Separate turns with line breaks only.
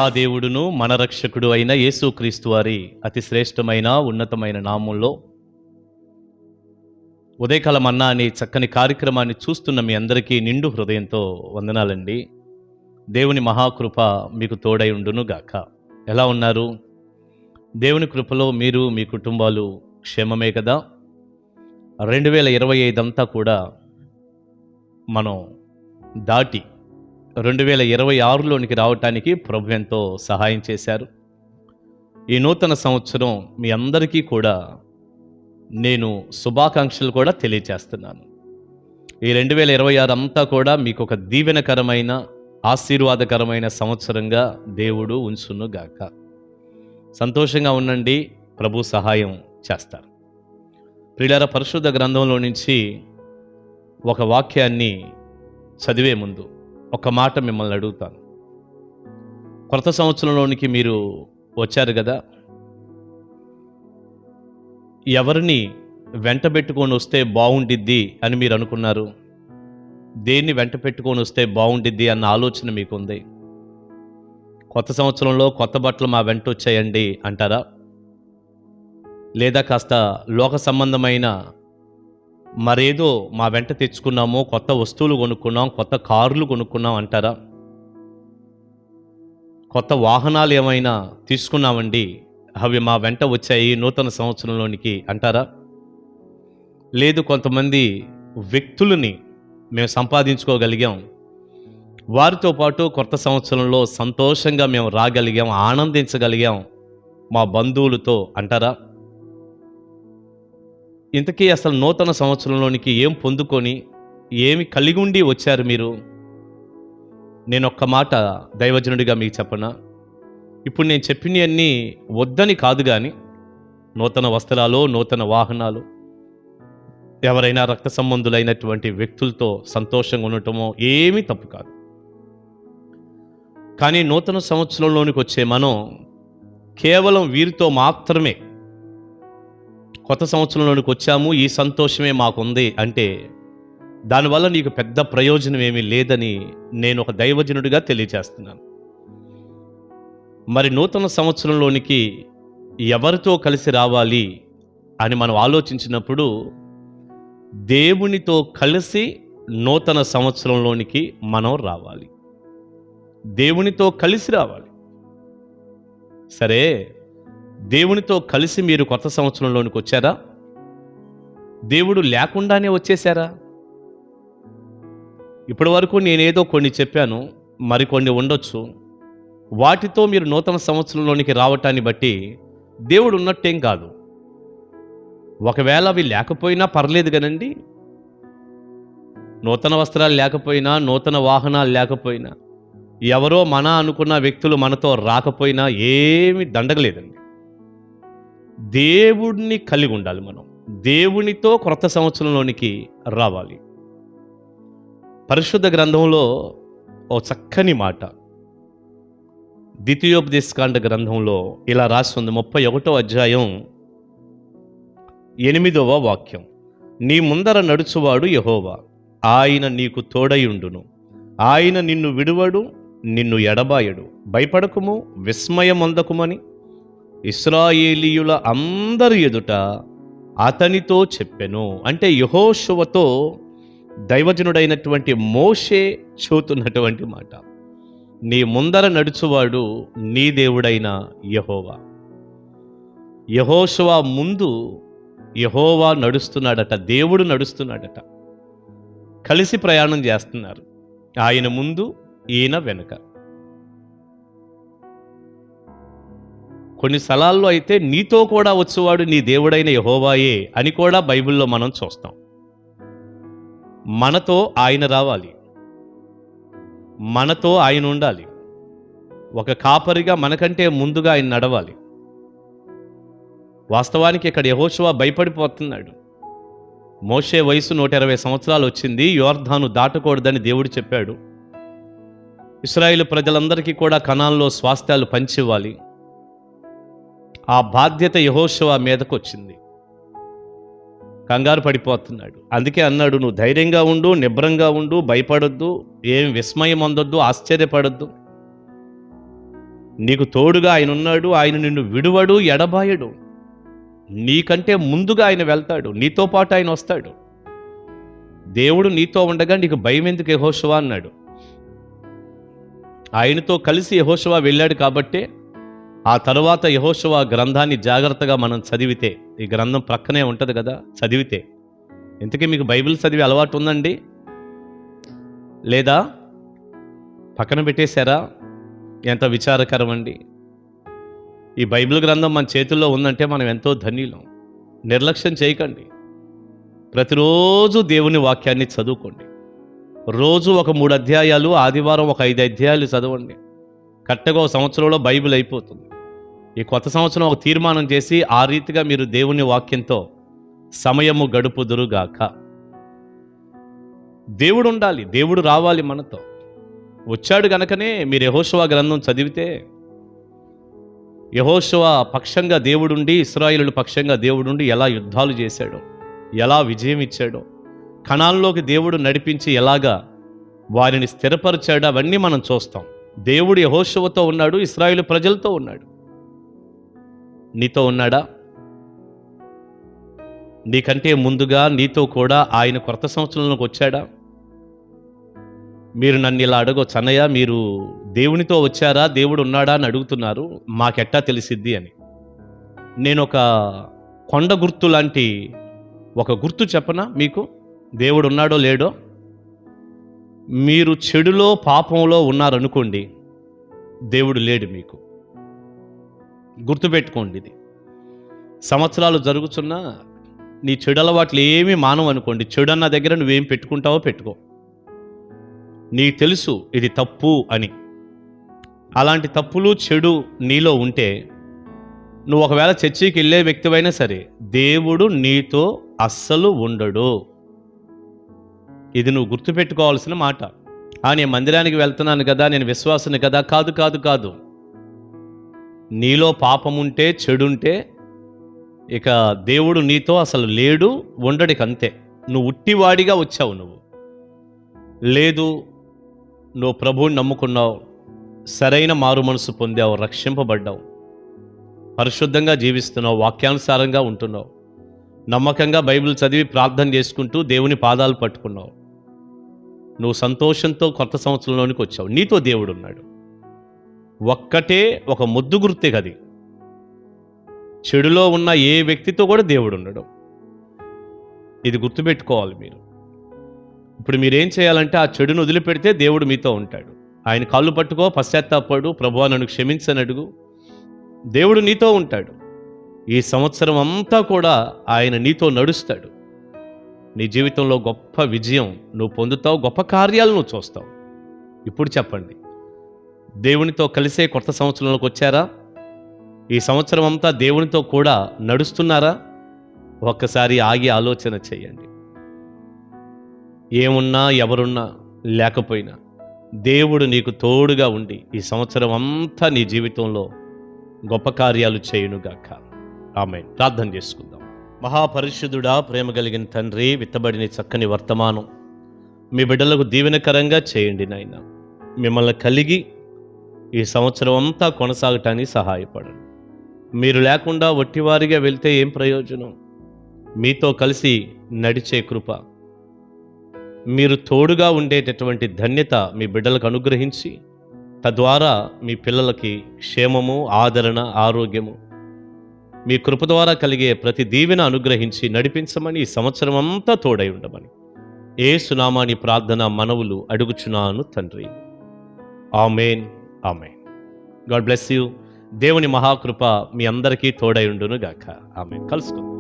మహాదేవుడును మన రక్షకుడు అయిన యేసుక్రీస్తు వారి అతి శ్రేష్టమైన ఉన్నతమైన నామంలో ఉదయకాల మన్నా అనే చక్కని కార్యక్రమాన్ని చూస్తున్న మీ అందరికీ నిండు హృదయంతో వందనాలండి. దేవుని మహాకృప మీకు తోడై ఉండును గాక. ఎలా ఉన్నారు? దేవుని కృపలో మీరు మీ కుటుంబాలు క్షేమమే కదా? 2025 అంతా కూడా మనం దాటి 2026లోనికి రావటానికి ప్రభు ఎంతో సహాయం చేశారు. ఈ నూతన సంవత్సరం మీ అందరికీ కూడా నేను శుభాకాంక్షలు కూడా తెలియచేస్తున్నాను. ఈ 2026 అంతా కూడా మీకు ఒక దీవెనకరమైన ఆశీర్వాదకరమైన సంవత్సరంగా దేవుడు ఉంచును గాక. సంతోషంగా ఉండండి, ప్రభు సహాయం చేస్తారు. ప్రియులారా, పరిశుద్ధ గ్రంథంలో నుంచి ఒక వాక్యాన్ని చదివే ముందు ఒక మాట మిమ్మల్ని అడుగుతాను. కొత్త సంవత్సరంలోనికి మీరు వచ్చారు కదా, ఎవరిని వెంట పెట్టుకొని వస్తే బాగుండిద్ది అని మీరు అనుకున్నారు? దేన్ని వెంట పెట్టుకొని వస్తే బాగుండిద్ది అన్న ఆలోచన మీకుంది? కొత్త సంవత్సరంలో కొత్త బట్టలు మా వెంట వచ్చాయండి అంటారా? లేదా కాస్త లోక సంబంధమైన మరేదో మా వెంట తెచ్చుకున్నాము, కొత్త వస్తువులు కొనుక్కున్నాం, కొత్త కార్లు కొనుక్కున్నాం అంటారా? కొత్త వాహనాలు ఏమైనా తీసుకున్నామండి, అవి మా వెంట వచ్చాయి నూతన సంవత్సరంలోనికి అంటారా? లేదు, కొంతమంది వ్యక్తులని మేము సంపాదించుకోగలిగాం, వారితో పాటు కొత్త సంవత్సరంలో సంతోషంగా మేము రాగలిగాం, ఆనందించగలిగాం మా బంధువులతో అంటారా? ఇంతకీ అసలు నూతన సంవత్సరంలోనికి ఏం పొందుకొని ఏమి కలిగి ఉండి వచ్చారు మీరు? నేను ఒక్క మాట దైవజనుడిగా మీకు చెప్పనా? ఇప్పుడు నేను చెప్పినవన్నీ వద్దని కాదు, కానీ నూతన వస్త్రాలు, నూతన వాహనాలు, ఎవరైనా రక్త సంబంధులైనటువంటి వ్యక్తులతో సంతోషంగా ఉండటమో ఏమీ తప్పు కాదు. కానీ నూతన సంవత్సరంలోనికి వచ్చే మనం కేవలం వీరితో మాత్రమే కొత్త సంవత్సరంలోనికి వచ్చాము, ఈ సంతోషమే మాకుంది అంటే దానివల్ల నీకు పెద్ద ప్రయోజనం ఏమీ లేదని నేను ఒక దైవజనుడిగా తెలియజేస్తున్నాను. మరి నూతన సంవత్సరంలోనికి ఎవరితో కలిసి రావాలి అని మనం ఆలోచించినప్పుడు దేవునితో కలిసి నూతన సంవత్సరంలోనికి మనం రావాలి. దేవునితో కలిసి రావాలి. సరే, దేవునితో కలిసి మీరు కొత్త సంవత్సరంలోనికి వచ్చారా? దేవుడు లేకుండానే వచ్చేసారా? ఇప్పటి వరకు నేనేదో కొన్ని చెప్పాను, మరికొన్ని ఉండొచ్చు. వాటితో మీరు నూతన సంవత్సరంలోనికి రావటాన్ని బట్టి దేవుడు ఉన్నట్టేం కాదు. ఒకవేళ అవి లేకపోయినా పర్లేదు కదండి. నూతన వస్త్రాలు లేకపోయినా, నూతన వాహనాలు లేకపోయినా, ఎవరో మన అనుకున్న వ్యక్తులు మనతో రాకపోయినా ఏమీ దండగలేదండి. దేవుడిని కలిగి ఉండాలి. మనం దేవునితో క్రొత్త సంవత్సరంలోనికి రావాలి. పరిశుద్ధ గ్రంథంలో ఓ చక్కని మాట ద్వితీయోపదేశకాండ గ్రంథంలో ఇలా రాసి ఉంది. 31వ అధ్యాయం 8వ వాక్యం. నీ ముందర నడుచువాడు యెహోవా, ఆయన నీకు తోడయుండును, ఆయన నిన్ను విడువడు, నిన్ను ఎడబాయడు, భయపడకుము, విస్మయమొందకుమని ఇశ్రాయేలీయుల అందరి ఎదుట అతనితో చెప్పెను. అంటే యెహోషువతో దైవజనుడైనటువంటి మోషే చెబుతున్నటువంటి మాట. నీ ముందర నడుచువాడు నీ దేవుడైన యెహోవా. యెహోషువ ముందు యెహోవా నడుస్తున్నాడట, దేవుడు నడుస్తున్నాడట. కలిసి ప్రయాణం చేస్తున్నారు. ఆయన ముందు, ఈయన వెనుక. కొన్ని స్థలాల్లో అయితే నీతో కూడా వచ్చేవాడు నీ దేవుడైన యెహోవాయే అని కూడా బైబిల్లో మనం చూస్తాం. మనతో ఆయన రావాలి, మనతో ఆయన ఉండాలి. ఒక కాపరిగా మనకంటే ముందుగా ఆయన నడవాలి. వాస్తవానికి ఇక్కడ యెహోషువ భయపడిపోతున్నాడు. మోషే వయసు 120 సంవత్సరాలు వచ్చింది, యోర్దాను దాటకూడదని దేవుడు చెప్పాడు. ఇశ్రాయేలు ప్రజలందరికీ కూడా కనాన్లో స్వాస్థ్యాలు పంచివ్వాలి. ఆ బాధ్యత యెహోషువ మీదకు వచ్చింది. కంగారు పడిపోతున్నాడు. అందుకే అన్నాడు, నువ్వు ధైర్యంగా ఉండు, నిబ్రంగా ఉండు, భయపడొద్దు, ఏం విస్మయం అందొద్దు, ఆశ్చర్యపడొద్దు. నీకు తోడుగా ఆయన ఉన్నాడు. ఆయన నిన్ను విడువడు, ఎడబాయడు. నీకంటే ముందుగా ఆయన వెళ్తాడు, నీతో పాటు ఆయన వస్తాడు. దేవుడు నీతో ఉండగా నీకు భయం ఎందుకు యెహోషువ అన్నాడు. ఆయనతో కలిసి యెహోషువ వెళ్ళాడు కాబట్టే ఆ తర్వాత యెహోషువ గ్రంథాన్ని జాగ్రత్తగా మనం చదివితే, ఈ గ్రంథం ప్రక్కనే ఉంటుంది కదా, చదివితే, ఇంతకీ మీకు బైబిల్ చదివే అలవాటు ఉందండి లేదా? పక్కన పెట్టేశారా? ఎంత విచారకరం అండి. ఈ బైబిల్ గ్రంథం మన చేతుల్లో ఉందంటే మనం ఎంతో ధన్యులం. నిర్లక్ష్యం చేయకండి. ప్రతిరోజు దేవుని వాక్యాన్ని చదువుకోండి. రోజు ఒక 3 అధ్యాయాలు, ఆదివారం ఒక 5 అధ్యాయాలు చదవండి. కరెక్ట్గా ఒక సంవత్సరంలో బైబిల్ అయిపోతుంది. ఈ కొత్త సంవత్సరం ఒక తీర్మానం చేసి ఆ రీతిగా మీరు దేవుని వాక్యంతో సమయము గడుపుదురుగాక. దేవుడు ఉండాలి, దేవుడు రావాలి మనతో. వచ్చాడు గనకనే మీరు యెహోషువ గ్రంథం చదివితే, యెహోషువ పక్షంగా దేవుడుండి, ఇశ్రాయేలు పక్షంగా దేవుడుండి ఎలా యుద్ధాలు చేశాడో, ఎలా విజయం ఇచ్చాడో, కణాల్లోకి దేవుడు నడిపించి ఎలాగా వారిని స్థిరపరిచాడో అవన్నీ మనం చూస్తాం. దేవుడు యెహోషువతో ఉన్నాడు, ఇశ్రాయేలు ప్రజలతో ఉన్నాడు. నీతో ఉన్నాడా? నీకంటే ముందుగా నీతో కూడా ఆయన కొత్త సంవత్సరంలోకి వచ్చాడా? మీరు నన్ను ఇలా అడగొచ్చు, అన్నయ్య మీరు దేవునితో వచ్చారా, దేవుడు ఉన్నాడా అని అడుగుతున్నారు, మాకెట్టా తెలిసిద్ది అని. నేను ఒక కొండ గుర్తు లాంటి ఒక గుర్తు చెప్పనా మీకు, దేవుడు ఉన్నాడో లేడో? మీరు చెడులో పాపంలో ఉన్నారనుకోండి, దేవుడు లేడు మీకు. గుర్తుపెట్టుకోండి ఇది. సంవత్సరాలు జరుగుతున్నా నీ చెడు అలవాట్లు ఏమీ మానవు అనుకోండి, చెడు అన్న దగ్గర నువ్వేం పెట్టుకుంటావో పెట్టుకో. నీకు తెలుసు ఇది తప్పు అని. అలాంటి తప్పులు చెడు నీలో ఉంటే నువ్వు ఒకవేళ చర్చికి వెళ్ళే వ్యక్తివైనా సరే, దేవుడు నీతో అస్సలు ఉండడు. ఇది నువ్వు గుర్తుపెట్టుకోవాల్సిన మాట. నేను మందిరానికి వెళ్తున్నాను కదా, నేను విశ్వాసుని కదా, కాదు కాదు కాదు. నీలో పాపముంటే, చెడుంటే ఇక దేవుడు నీతో అసలు లేడు, ఉండడికి అంతే. నువ్వు ఉట్టివాడిగా వచ్చావు. నువ్వు లేదు, నువ్వు ప్రభువుని నమ్ముకున్నావు, సరైన మారు మనసు పొందావు, రక్షింపబడ్డావు, పరిశుద్ధంగా జీవిస్తున్నావు, వాక్యానుసారంగా ఉంటున్నావు, నమ్మకంగా బైబిల్ చదివి ప్రార్థన చేసుకుంటూ దేవుని పాదాలు పట్టుకున్నావు. నువ్వు సంతోషంతో కొత్త సంవత్సరంలోనికి వచ్చావు. నీతో దేవుడు ఉన్నాడు. ఒక్కటే ఒక ముద్దు గుర్తే కది. చెడులో ఉన్న ఏ వ్యక్తితో కూడా దేవుడు ఉండడు. ఇది గుర్తుపెట్టుకోవాలి మీరు. ఇప్పుడు మీరేం చేయాలంటే ఆ చెడును వదిలిపెడితే దేవుడు మీతో ఉంటాడు. ఆయన కాళ్ళు పట్టుకో, పశ్చాత్తాపడు, ప్రభువా నన్ను క్షమించని అడుగు. దేవుడు నీతో ఉంటాడు. ఈ సంవత్సరం అంతా కూడా ఆయన నీతో నడుస్తాడు. నీ జీవితంలో గొప్ప విజయం నువ్వు పొందుతావు, గొప్ప కార్యాలు నువ్వు చూస్తావు. ఇప్పుడు చెప్పండి, దేవునితో కలిసే కొత్త సంవత్సరంలోకి వచ్చారా? ఈ సంవత్సరం అంతా దేవునితో కూడా నడుస్తున్నారా? ఒక్కసారి ఆగి ఆలోచన చేయండి. ఏమున్నా, ఎవరున్నా, లేకపోయినా దేవుడు నీకు తోడుగా ఉండి ఈ సంవత్సరం అంతా నీ జీవితంలో గొప్ప కార్యాలు చేయునుగాక. ఆమేన్. ప్రార్థన చేసుకుందాం. మహాపరిశుద్ధుడా, ప్రేమ కలిగిన తండ్రి, విత్తబడిన చక్కని వర్తమానం మీ బిడ్డలకు దీవెనకరంగా చేయండి నాయన. మిమ్మల్ని కలిగి ఈ సంవత్సరం అంతా కొనసాగటానికి సహాయపడండి. మీరు లేకుండా వట్టివారిగా వెళ్తే ఏం ప్రయోజనం? మీతో కలిసి నడిచే కృప, మీరు తోడుగా ఉండేటటువంటి ధన్యత మీ బిడ్డలకు అనుగ్రహించి, తద్వారా మీ పిల్లలకి క్షేమము, ఆదరణ, ఆరోగ్యము మీ కృప ద్వారా కలిగే ప్రతి దీవెన అనుగ్రహించి నడిపించమని, ఈ సంవత్సరం అంతా తోడై ఉండమని యేసు నామమున ప్రార్థన మనవులు అడుగుచున్నాను తండ్రి. ఆమేన్. ఆమేన్. God bless you. దేవుని మహాకృప మీ అందరికీ తోడై ఉండును గాక. ఆమేన్. కలుసుకుందాం.